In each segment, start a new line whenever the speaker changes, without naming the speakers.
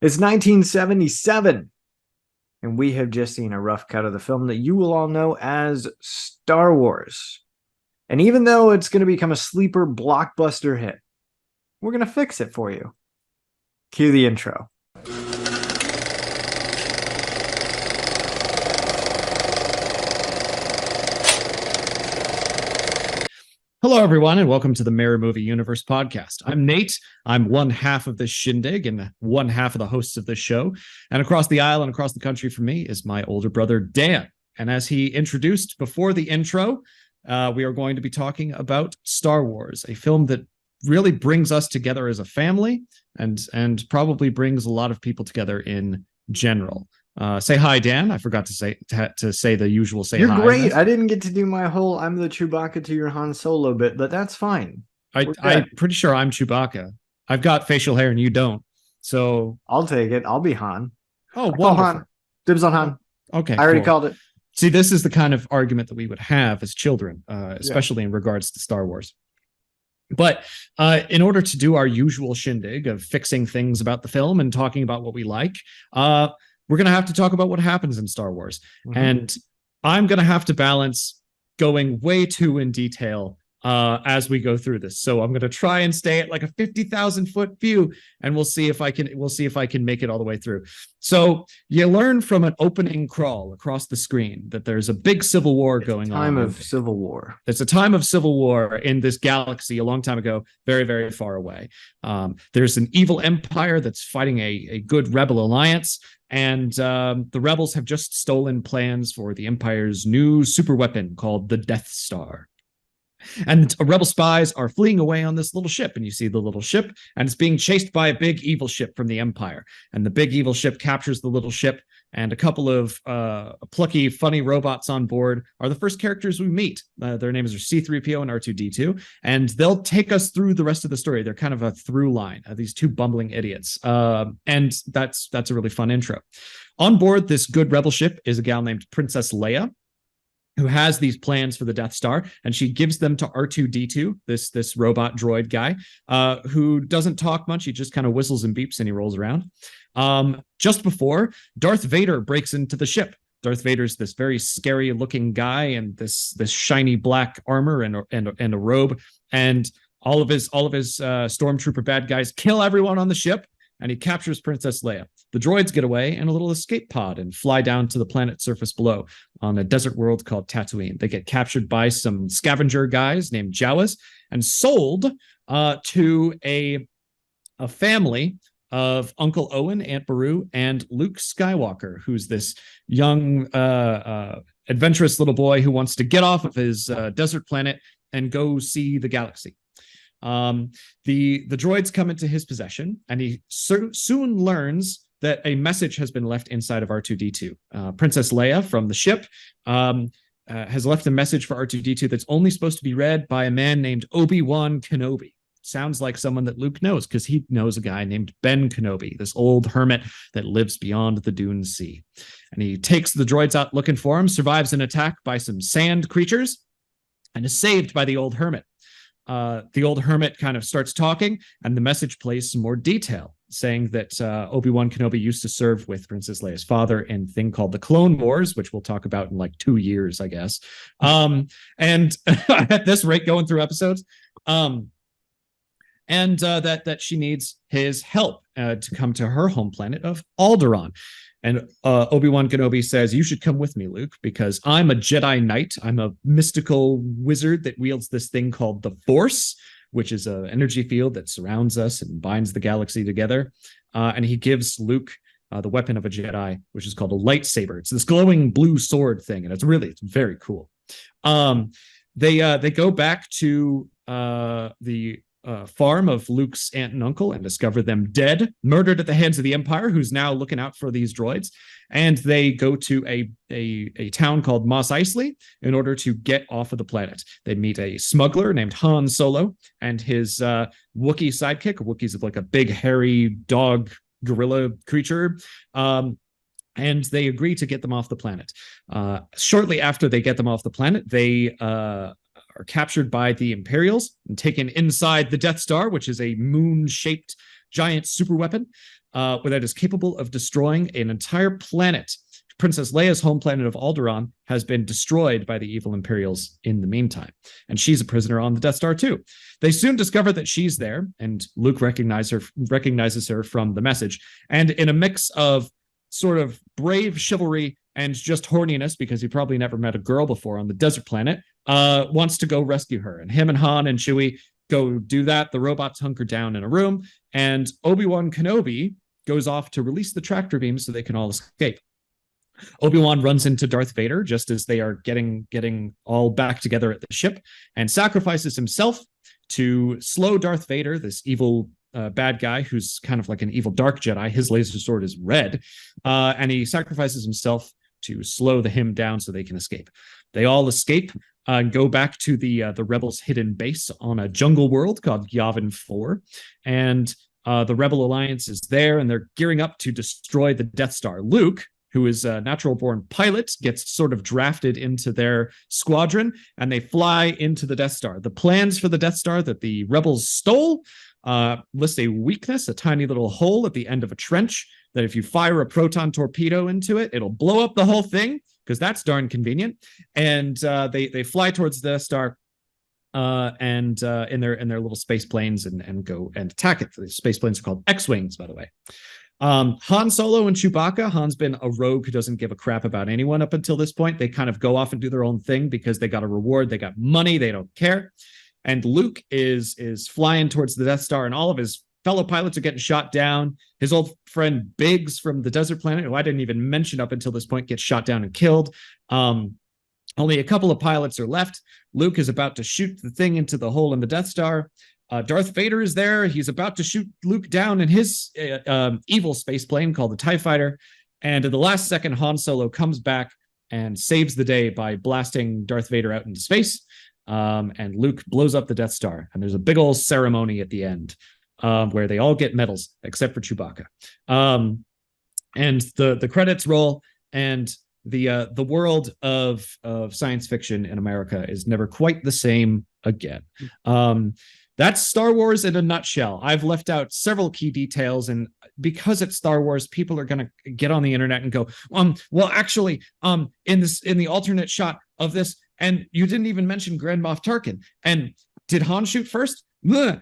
It's 1977, and we have just seen a rough cut of the film that you will all know as Star Wars. And even though it's going to become a sleeper blockbuster hit, we're going to fix it for you. Cue the intro.
Hello, everyone, and welcome to the Mirror Movie Universe podcast. I'm Nate. I'm one half of this shindig and one half of the hosts of this show. And across the aisle and across the country from me is my older brother, Dan. And as he introduced before the intro, we are going to be talking about Star Wars, a film that really brings us together as a family and probably brings a lot of people together in general. Say hi, Dan. I forgot to say the usual say
You're
hi.
You're great. I didn't get to do my whole I'm the Chewbacca to your Han Solo bit, but that's fine.
I'm pretty sure I'm Chewbacca. I've got facial hair and you don't. So
I'll take it. I'll be Han.
Oh,
wonderful. Han. Dibs on Han.
Okay.
I already called it.
See, this is the kind of argument that we would have as children, especially in regards to Star Wars. But in order to do our usual shindig of fixing things about the film and talking about what we like, we're going to have to talk about what happens in Star Wars. Mm-hmm. And I'm going to have to balance going way too in detail as we go through this. So I'm going to try and stay at like a 50,000 foot view, and we'll see if I can make it all the way through. So you learn from an opening crawl across the screen that there's a big civil war going on.
Time of civil war.
There's a time of civil war in this galaxy a long time ago, very, very far away. There's an evil empire that's fighting a good rebel alliance. And the rebels have just stolen plans for the Empire's new super weapon called the Death Star. And rebel spies are fleeing away on this little ship, and you see the little ship, and it's being chased by a big evil ship from the Empire. And the big evil ship captures the little ship, and a couple of plucky, funny robots on board are the first characters we meet. Their names are C-3PO and R2-D2, and they'll take us through the rest of the story. They're kind of a through line of these two bumbling idiots, and that's a really fun intro. On board this good rebel ship is a gal named Princess Leia, who has these plans for the Death Star, and she gives them to R2-D2, this robot droid guy, who doesn't talk much. He just kind of whistles and beeps, and he rolls around. Just before, Darth Vader breaks into the ship. Darth Vader's this very scary-looking guy in this shiny black armor and a robe, and all of his stormtrooper bad guys kill everyone on the ship, and he captures Princess Leia. The droids get away in a little escape pod and fly down to the planet surface below on a desert world called Tatooine. They get captured by some scavenger guys named Jawas and sold to a family of Uncle Owen, Aunt Beru, and Luke Skywalker, who's this young, adventurous little boy who wants to get off of his desert planet and go see the galaxy. The droids come into his possession, and he soon learns that a message has been left inside of R2-D2. Princess Leia from the ship has left a message for R2-D2 that's only supposed to be read by a man named Obi-Wan Kenobi. Sounds like someone that Luke knows, because he knows a guy named Ben Kenobi, this old hermit that lives beyond the Dune Sea. And he takes the droids out looking for him, survives an attack by some sand creatures, and is saved by the old hermit. The old hermit kind of starts talking, and the message plays some more detail, saying that Obi-Wan Kenobi used to serve with Princess Leia's father in a thing called the Clone Wars, which we'll talk about in like 2 years, I guess. And at this rate, going through episodes, that she needs his help to come to her home planet of Alderaan. And Obi-Wan Kenobi says, "You should come with me, Luke, because I'm a Jedi Knight. I'm a mystical wizard that wields this thing called the Force, which is an energy field that surrounds us and binds the galaxy together." And he gives Luke the weapon of a Jedi, which is called a lightsaber. It's this glowing blue sword thing, and it's very cool. They go back to the farm of Luke's aunt and uncle and discover them dead, murdered at the hands of the Empire, who's now looking out for these droids. And they go to a town called Mos Eisley in order to get off of the planet. They meet a smuggler named Han Solo and his Wookiee sidekick. Wookiees is like a big, hairy dog gorilla creature. And they agree to get them off the planet. Shortly after they get them off the planet, they are captured by the Imperials and taken inside the Death Star, which is a moon-shaped giant super weapon. that is capable of destroying an entire planet. Princess Leia's home planet of Alderaan has been destroyed by the evil Imperials in the meantime, and she's a prisoner on the Death Star too. They soon discover that she's there, and Luke recognizes her from the message. And in a mix of sort of brave chivalry and just horniness, because he probably never met a girl before on the desert planet, wants to go rescue her. And him and Han and Chewie go do that. The robots hunker down in a room, and Obi-Wan Kenobi goes off to release the tractor beams so they can all escape. Obi-Wan runs into Darth Vader just as they are getting all back together at the ship, and sacrifices himself to slow Darth Vader, this evil bad guy who's kind of like an evil dark Jedi. His laser sword is red, and he sacrifices himself to slow him down so they can escape. They all escape and go back to the Rebels' hidden base on a jungle world called Yavin 4, and the Rebel Alliance is there, and they're gearing up to destroy the Death Star. Luke, who is a natural-born pilot, gets sort of drafted into their squadron, and they fly into the Death Star. The plans for the Death Star that the Rebels stole list a weakness, a tiny little hole at the end of a trench, that if you fire a proton torpedo into it, it'll blow up the whole thing, because that's darn convenient. And they fly towards the Death Star, and in their little space planes, and go and attack it. The space planes are called X-Wings, by the way. Han Solo and Chewbacca. Han's been a rogue who doesn't give a crap about anyone up until this point. They kind of go off and do their own thing because they got a reward, they got money, they don't care. And Luke is flying towards the Death Star, and all of his fellow pilots are getting shot down. His old friend Biggs from the desert planet, who I didn't even mention up until this point, gets shot down and killed. Only a couple of pilots are left. Luke is about to shoot the thing into the hole in the Death Star. Darth Vader is there. He's about to shoot Luke down in his evil space plane called the TIE Fighter. And at the last second, Han Solo comes back and saves the day by blasting Darth Vader out into space. And Luke blows up the Death Star. And there's a big old ceremony at the end where they all get medals except for Chewbacca. And the credits roll, and the world of science fiction in America is never quite the same again. That's Star Wars in a nutshell. I've left out several key details, and because it's Star Wars, people are going to get on the internet and go, well, actually, in the alternate shot of this, and you didn't even mention Grand Moff Tarkin. And did Han shoot first? But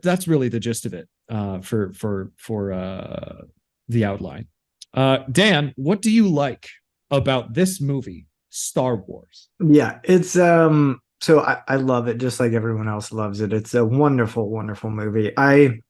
that's really the gist of it for the outline. Dan, what do you like about this movie, Star Wars?
Yeah, it's so I love it just like everyone else loves it. It's a wonderful, wonderful movie. I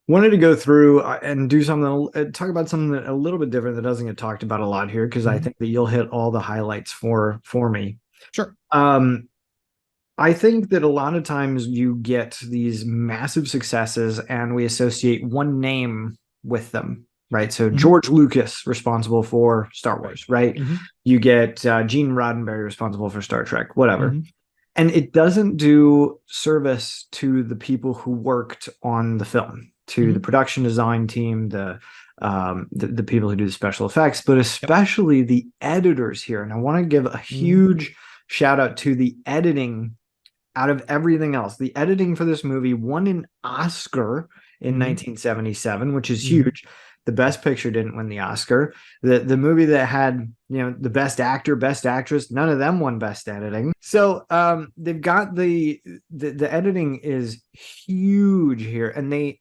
wanted to go through and do something, talk about something that a little bit different that doesn't get talked about a lot here, because I think that you'll hit all the highlights for me.
Sure.
I think that a lot of times you get these massive successes and we associate one name with them, right? So George Lucas responsible for Star Wars, right? You get Gene Roddenberry responsible for Star Trek, whatever. And it doesn't do service to the people who worked on the film, to the production design team, the people who do the special effects, but especially the editors here. And I want to give a huge shout out to the editing out of everything else. The editing for this movie won an Oscar in 1977, which is huge. The Best Picture didn't win the Oscar. The movie that had, the Best Actor, Best Actress, none of them won Best Editing. So they've got the editing is huge here, and they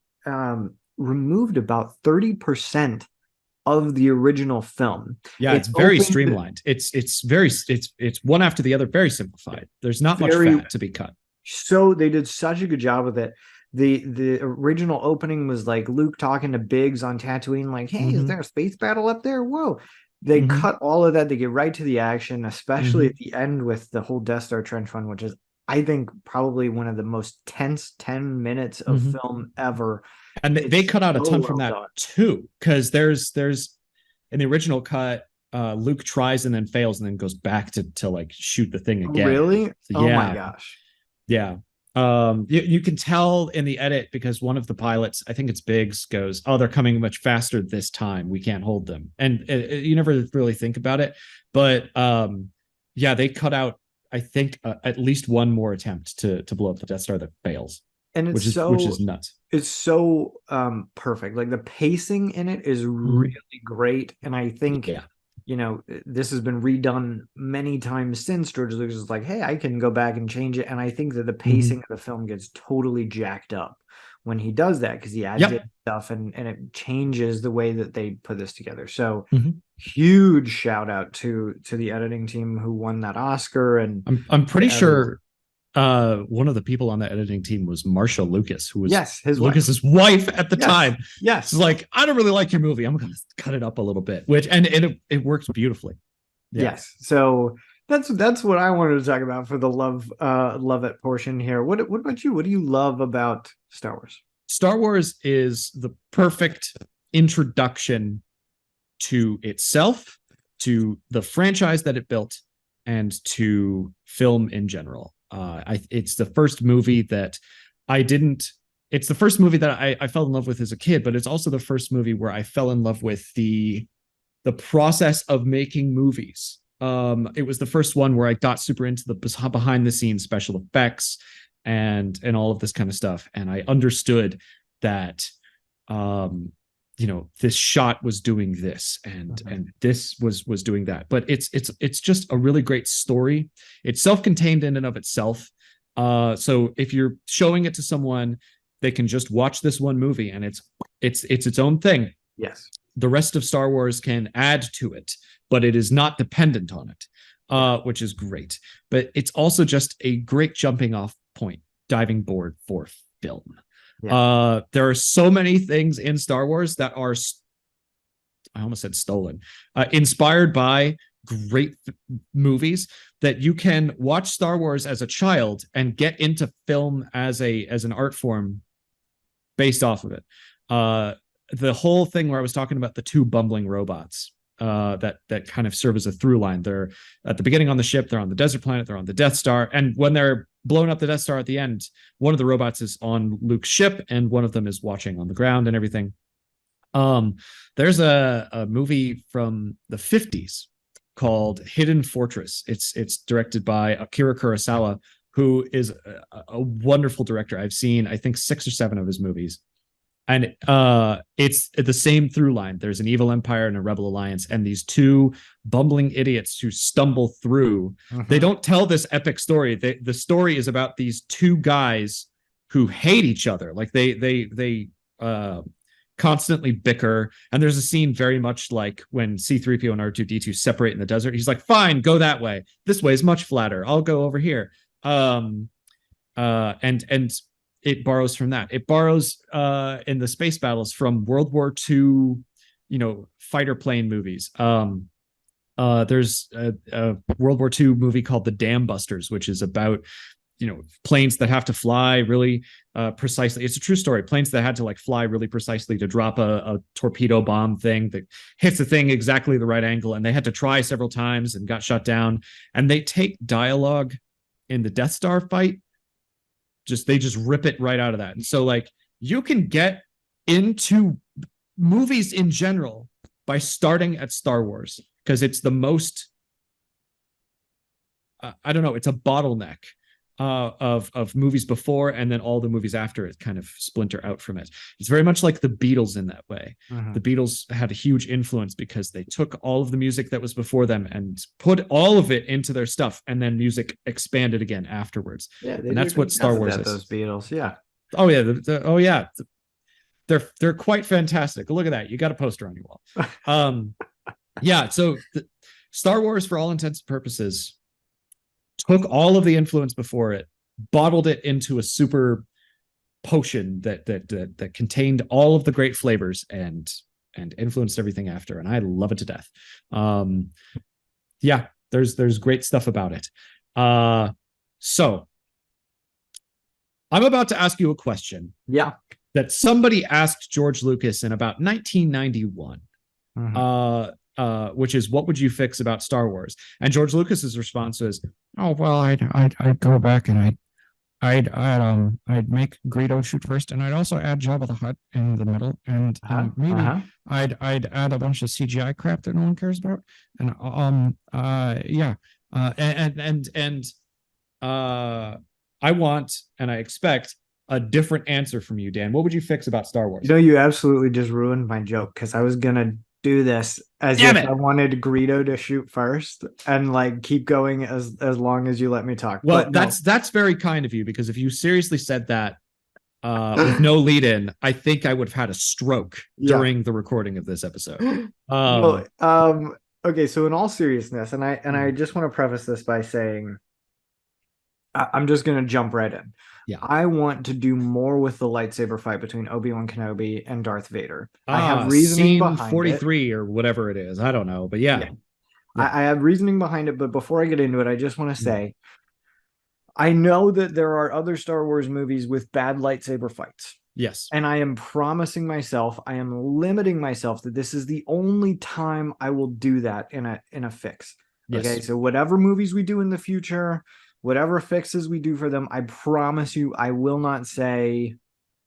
removed about 30% of the original film.
Yeah, it's very streamlined. It's one after the other, very simplified. There's not much fat to be cut.
So they did such a good job with it. The original opening was like Luke talking to Biggs on Tatooine, like, hey, is there a space battle up there? Whoa. They cut all of that. They get right to the action, especially at the end with the whole Death Star trench run, which is, I think, probably one of the most tense 10 minutes of film ever.
And they cut out a ton from that too, because there's in the original cut, Luke tries and then fails and then goes back to like shoot the thing again.
Really?
So,
oh my gosh.
Yeah. You can tell in the edit, because one of the pilots, I think it's Biggs, goes, oh, they're coming much faster this time, we can't hold them. And you never really think about it, but they cut out, I think, at least one more attempt to blow up the Death Star that fails.
And
which is nuts.
it's so perfect. Like the pacing in it is really
Mhm.
great. And I think,
Yeah.
this has been redone many times since. George Lucas is like, hey, I can go back and change it. And I think that the pacing
Mhm.
of the film gets totally jacked up when he does that, because he adds in
Yep.
stuff, and it changes the way that they put this together. So
Mhm.
huge shout out to the editing team who won that Oscar, and
I'm
to
pretty
everyone.
sure one of the people on the editing team was Marsha Lucas, who was
Yes, his wife.
Lucas's wife at the
Yes,
time. She's
yes,
like, I don't really like your movie. I'm gonna cut it up a little bit, which and it works beautifully. Yeah.
yes. So that's what I wanted to talk about for the love it portion here. What about you? What do you love about Star Wars?
Star Wars is the perfect introduction to itself, to the franchise that it built, and to film in general. It's the first movie that I didn't. It's the first movie that I fell in love with as a kid, but it's also the first movie where I fell in love with the process of making movies. It was the first one where I got super into the behind the scenes special effects and all of this kind of stuff, and I understood that um, this shot was doing this
Mhm.
and this was doing that. But it's just a really great story. It's self-contained in and of itself. So if you're showing it to someone, they can just watch this one movie and it's its own thing.
Yes.
The rest of Star Wars can add to it, but it is not dependent on it,
Yeah.
which is great. But it's also just a great jumping off point, diving board for film.
Yeah.
There are so many things in Star Wars that are, I almost said stolen, inspired by great movies, that you can watch Star Wars as a child and get into film as an art form based off of it. The whole thing where I was talking about the two bumbling robots that kind of serve as a through line. They're at the beginning on the ship, they're on the desert planet, they're on the Death Star, and when they're blowing up the Death Star at the end, one of the robots is on Luke's ship, and one of them is watching on the ground and everything. Um, there's a movie from the 50s called Hidden Fortress. It's directed by Akira Kurosawa, who is a wonderful director. I've seen, I think, 6 or 7 of his movies, and it's the same through line. There's an evil empire and a rebel alliance, and these two bumbling idiots who stumble through. They
Hmm.
don't tell this epic story. The story is about these two guys who hate each other. Like they constantly bicker. And there's a scene very much like when C-3PO and R2-D2 separate in the desert. He's like, fine, go that way. This way is much flatter. I'll go over here. And it borrows from that. It borrows in the space battles from World War II, fighter plane movies. There's a World War II movie called The Dam Busters, which is about planes that have to fly really precisely. It's a true story. Planes that had to like fly really precisely to drop a torpedo bomb thing that hits the thing exactly the right angle, and they had to try several times and got shut down. And they take dialogue in the Death Star fight, they just rip it right out of that. And so like you can get into movies in general by starting at Star Wars, because it's the most I don't know, it's a bottleneck of movies before, and then all the movies after it kind of splinter out from it. It's very much like the Beatles in that way.
Hmm.
The Beatles had a huge influence because they took all of the music that was before them and put all of it into their stuff, and then music expanded again afterwards.
Yeah, they
And
do a
that's what
good
Star
job of
Wars
that,
is.
those Beatles. Yeah.
Oh yeah, oh yeah, they're quite fantastic. Look at that, you got a poster on your wall. Yeah, so Star Wars, for all intents and purposes, took all of the influence before it, bottled it into a super potion that contained all of the great flavors and influenced everything after. And I love it to death. Um, yeah, there's great stuff about it. So I'm about to ask you a question
Yeah.
that somebody asked George Lucas in about 1991.
Hmm.
Which is, what would you fix about Star Wars? And George Lucas's response was, "Oh well, I'd go back and I'd make Greedo shoot first, and I'd also add Jabba the Hutt in the middle, and
Uh-huh.
maybe
Uh-huh.
I'd add a bunch of CGI crap that no one cares about, and yeah, and I want and I expect a different answer from you, Dan. What would you fix about Star
You
Wars?
know, you absolutely just ruined my joke because I was gonna do this as
Damn
if I
it.
wanted Greedo to shoot first and like keep going as long as you let me talk.
Well,
But no,
that's very kind of you, because if you seriously said that with no lead in, I think I would have had a stroke
yeah.
during the recording of this episode.
No,
Um,
okay, so in all seriousness, and I just want to preface this by saying I'm just gonna jump right in.
yeah.
I want to do more with the lightsaber fight between Obi-Wan Kenobi and Darth Vader. I have reasoning
Scene
behind it.
43 or whatever it is. I don't know, but yeah.
Yeah.
Yeah.
I have reasoning behind it, but before I get into it, I just want to
Mm.
say I know that there are other Star Wars movies with bad lightsaber fights.
Yes.
And I am promising myself, I am limiting myself that this is the only time I will do that in a fix. Okay,
Yes.
so whatever movies we do in the future, whatever fixes we do for them, I promise you, I will not say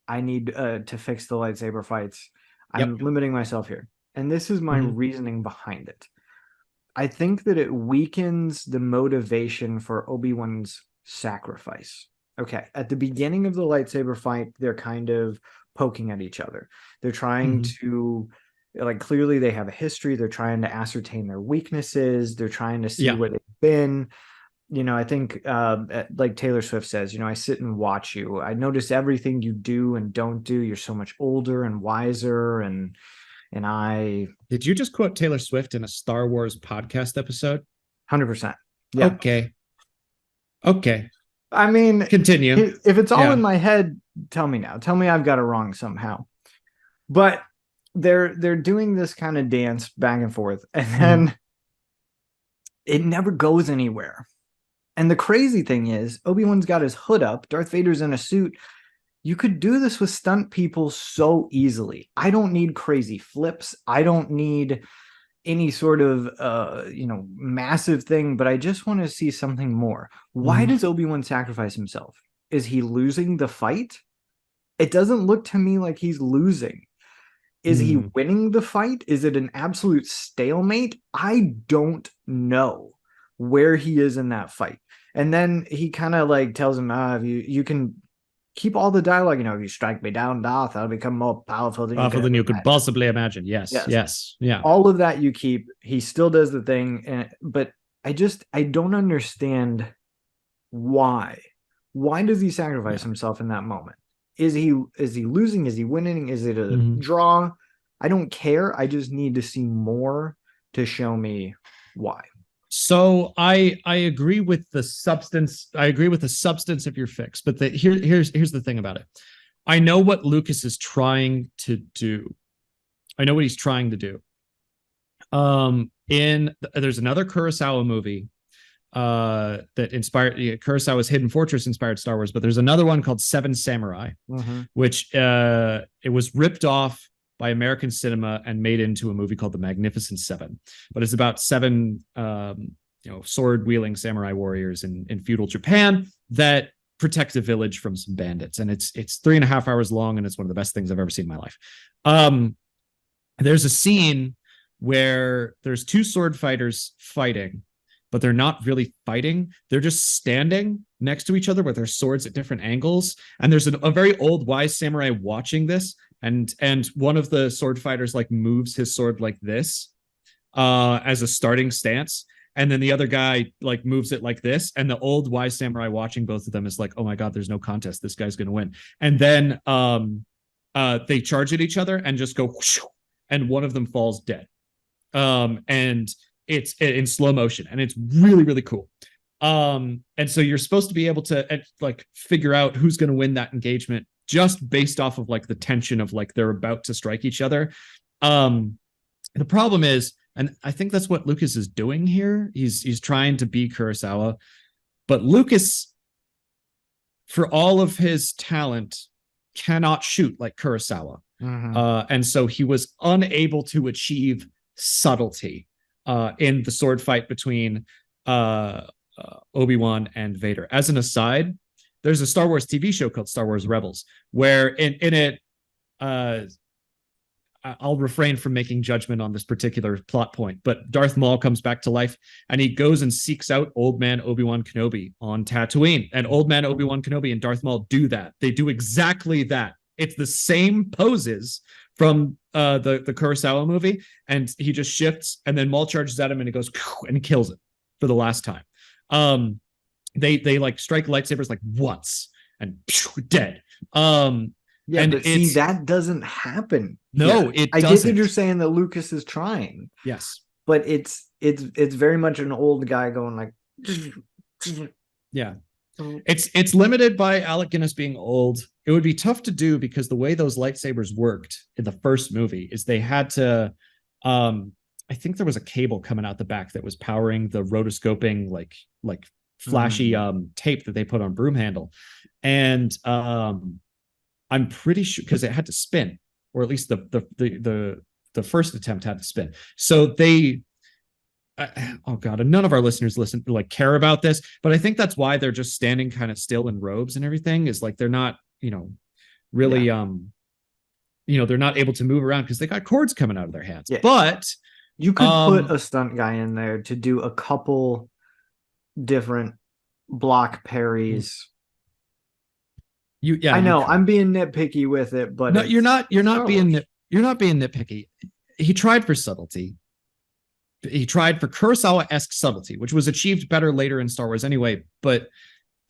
I need to fix the lightsaber fights. I'm
Yep.
limiting myself here, and this is my
Mm-hmm.
reasoning behind it. I think that it weakens the motivation for Obi-Wan's sacrifice. Okay, at the beginning of the lightsaber fight, they're kind of poking at each other. They're trying
Mm-hmm.
to, like, clearly they have a history. They're trying to ascertain their weaknesses. They're trying to see
Yeah.
where they've been. I think, like Taylor Swift says, I sit and watch you. I notice everything you do and don't do. You're so much older and wiser, and I
Did you just quote Taylor Swift in a Star Wars podcast episode?
100%. Yeah.
Okay. Okay.
I mean,
Continue.
if it's all in
Yeah.
my head, tell me now. Tell me I've got it wrong somehow. But they're doing this kind of dance back and forth, and
Mm-hmm.
then it never goes anywhere. And the crazy thing is, Obi-Wan's got his hood up, Darth Vader's in a suit. You could do this with stunt people so easily. I don't need crazy flips. I don't need any sort of massive thing, but I just want to see something more. Why
Mm-hmm.
does Obi-Wan sacrifice himself? Is he losing the fight? It doesn't look to me like he's losing. Is he
Mm-hmm.
winning the fight? Is it an absolute stalemate? I don't know where he is in that fight. And then he kind of like tells him, you can keep all the dialogue, if you strike me down, Darth, I'll become more powerful than you
Powerful
could
than
ever
you could
imagine.
possibly imagine. Yes.
Yes.
Yes. Yeah.
All of that you keep. He still does the thing, but I don't understand why. Why does he sacrifice
Yeah.
himself in that moment? Is he losing? Is he winning? Is it a
Mm-hmm.
draw? I don't care. I just need to see more to show me why.
So I agree with the substance. I agree with the substance of your fix, but here's the thing about it. I know what Lucas is trying to do. I know what he's trying to do. There's another Kurosawa movie that inspired Kurosawa's Hidden Fortress inspired Star Wars, but there's another one called Seven Samurai,
Mm-hmm.
which it was ripped off by American cinema and made into a movie called The Magnificent Seven. But it's about seven sword wielding samurai warriors in feudal Japan that protect a village from some bandits, and it's 3.5 hours long, and it's one of the best things I've ever seen in my life. There's a scene where there's two sword fighters fighting, but they're not really fighting. They're just standing next to each other with their swords at different angles. And there's a very old wise samurai watching this. And one of the sword fighters like moves his sword like this as a starting stance. And then the other guy like moves it like this. And the old wise samurai watching both of them is like, oh my God, there's no contest. This guy's going to win. And then they charge at each other and just go whoosh, and one of them falls dead. And it's in slow motion, and it's really, really cool. And so you're supposed to be able to like figure out who's going to win that engagement just based off of like the tension of like they're about to strike each other. The problem is, and I think that's what Lucas is doing here. He's trying to be Kurosawa, but Lucas, for all of his talent, cannot shoot like Kurosawa.
Mm-hmm.
And so he was unable to achieve subtlety in the sword fight between Obi-Wan and Vader. As an aside, there's a Star Wars TV show called Star Wars Rebels, where in it, I'll refrain from making judgment on this particular plot point, but Darth Maul comes back to life and he goes and seeks out Old Man Obi-Wan Kenobi on Tatooine. And Old Man Obi-Wan Kenobi and Darth Maul do that. They do exactly that. It's the same poses from the Kurosawa movie, and he just shifts, and then Maul charges at him and he goes and he kills it for the last time. They like strike lightsabers like once and dead.
Yeah,
and
but see, that doesn't happen.
No, it
I
doesn't.
get that you're saying that Lucas is trying.
Yes.
But it's very much an old guy going like
yeah. It's limited by Alec Guinness being old. It would be tough to do because the way those lightsabers worked in the first movie is they had to I think there was a cable coming out the back that was powering the rotoscoping like flashy tape that they put on broom handle. And I'm pretty sure because it had to spin, or at least the first attempt had to spin. So they, oh god, and none of our listeners care about this, but I think that's why they're just standing kind of still in robes and everything. Is like they're not, really, they're not able to move around because they got cords coming out of their hands.
Yeah.
But
you could put a stunt guy in there to do a couple different block parries. I know I'm being nitpicky with it, but
no, you're not being nitpicky. He tried for subtlety. He tried for Kurosawa-esque subtlety, which was achieved better later in Star Wars anyway. But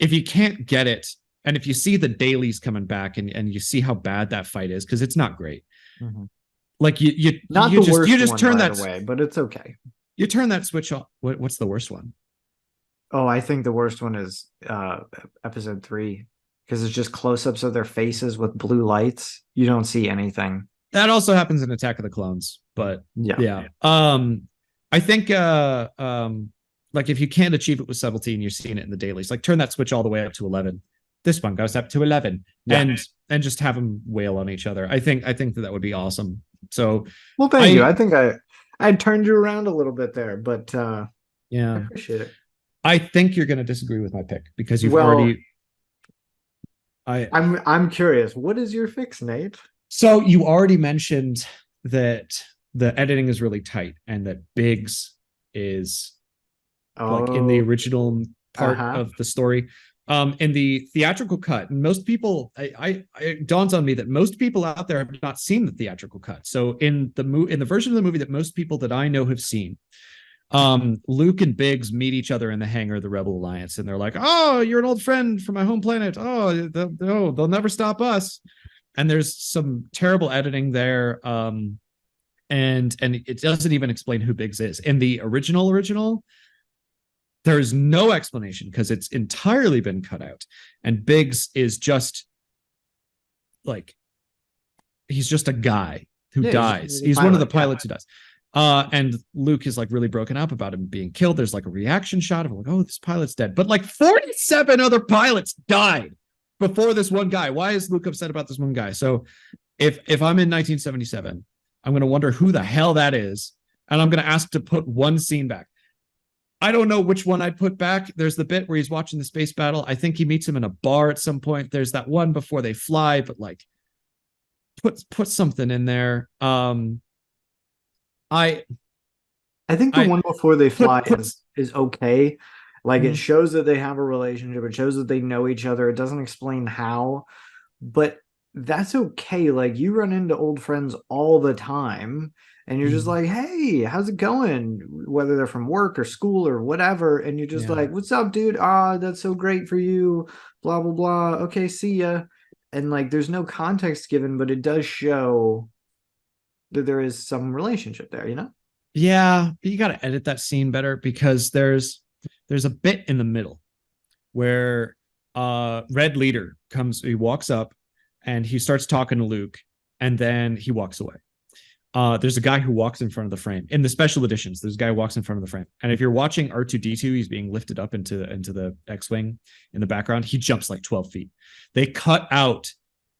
if you can't get it, and if you see the dailies coming back and you see how bad that fight is, because it's not great.
Mm-hmm.
Like you just turn that
away, but it's okay.
You turn that switch off. What's the worst one?
Oh, I think the worst one is episode 3. Because it's just close-ups of their faces with blue lights. You don't see anything.
That also happens in Attack of the Clones, but yeah. I think like if you can't achieve it with subtlety and you're seeing it in the dailies, like turn that switch all the way up to 11. This one goes up to 11, and just have them wail on each other. I think that would be awesome. So,
well, thank you. I think I turned you around a little bit there, but I appreciate it.
I think you're going to disagree with my pick because you've already.
I'm curious. What is your fix, Nate?
So you already mentioned that the editing is really tight and that Biggs is like in the original part of the story. In the theatrical cut, and most people, it dawns on me that most people out there have not seen the theatrical cut. So in the version of the movie that most people that I know have seen, Luke and Biggs meet each other in the hangar of the Rebel Alliance, and they're like, "Oh, you're an old friend from my home planet. Oh, they'll never stop us." And there's some terrible editing there, and it doesn't even explain who Biggs is. In the original, there's no explanation because it's entirely been cut out, and Biggs is just like he's just a guy who dies. He's one of the pilots who dies. And Luke is like really broken up about him being killed. There's like a reaction shot of like, oh, this pilot's dead. But like 47 other pilots died before this one guy. Why is Luke upset about this one guy? So if I'm in 1977, I'm going to wonder who the hell that is. And I'm going to ask to put one scene back. I don't know which one I'd put back. There's the bit where he's watching the space battle. I think he meets him in a bar at some point. There's that one before they fly, but like put something in there. I
think the one before they fly is okay. Like it shows that they have a relationship. It shows that they know each other. It doesn't explain how, but that's okay. Like you run into old friends all the time and you're just like, hey, how's it going? Whether they're from work or school or whatever. And you're just like, what's up, dude? That's so great for you. Blah, blah, blah. Okay, see ya. And like, there's no context given, but it does show that there is some relationship there,
Yeah, but you got to edit that scene better because there's a bit in the middle where Red Leader he walks up and he starts talking to Luke and then he walks away. There's a guy who walks in front of the frame. In the special editions, there's a guy who walks in front of the frame. And if you're watching R2-D2, he's being lifted up into the X-Wing in the background. He jumps like 12 feet. They cut out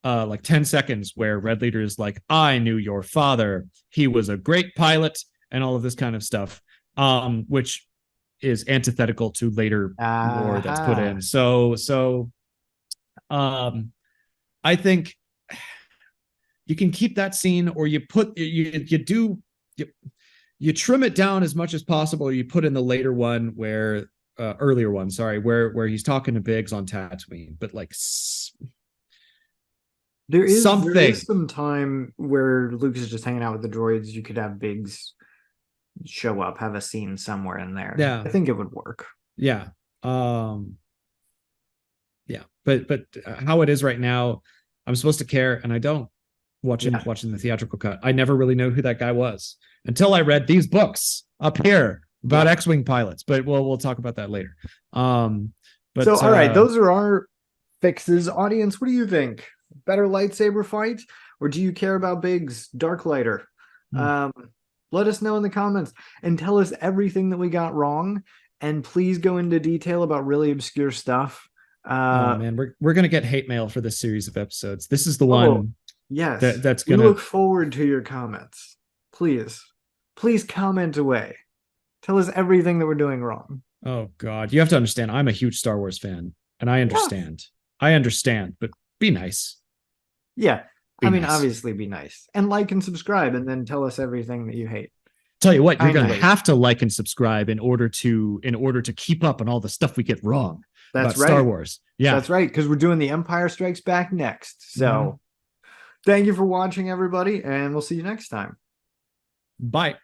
like 10 seconds where Red Leader is like, I knew your father. He was a great pilot and all of this kind of stuff, which is antithetical to later lore that's put in. So I think, you can keep that scene, or you trim it down as much as possible, or you put in the later one where earlier one, sorry, where he's talking to Biggs on Tatooine, but like
there is
something.
some time where Luke is just hanging out with the droids. You could have Biggs show up, have a scene somewhere in there.
Yeah,
I think it would work.
yeah, um, yeah. But how it is right now, I'm supposed to care, and I don't.
Yeah,
Watching the theatrical cut, I never really knew who that guy was until I read these books up here about
yeah.
X-wing pilots. But we'll talk about that later.
So,
But
all right, those are our fixes. Audience, what do you think? Better lightsaber fight, or do you care about Biggs dark lighter?
hmm.
Um, let us know in the comments and tell us everything that we got wrong. And please go into detail about really obscure stuff.
Oh
Uh,
man, we're gonna get hate mail for this series of episodes. This is the
oh,
one
yes.
that's
We
gonna.
look forward to your comments. Please, please comment away. Tell us everything that we're doing wrong.
Oh God, you have to understand. I'm a huge Star Wars fan, and I
Yeah.
understand. I understand, but be nice.
Yeah.
Be
I mean,
nice.
obviously be nice. And like and subscribe and then tell us everything that you hate.
Tell you what, you're gonna
Kindly.
have to like and subscribe in order to keep up on all the stuff we get wrong
That's
about Star
right.
Wars. Yeah.
That's right. Because we're doing the Empire Strikes Back next.
Mhm.
So thank you for watching, everybody, and we'll see you next time.
Bye.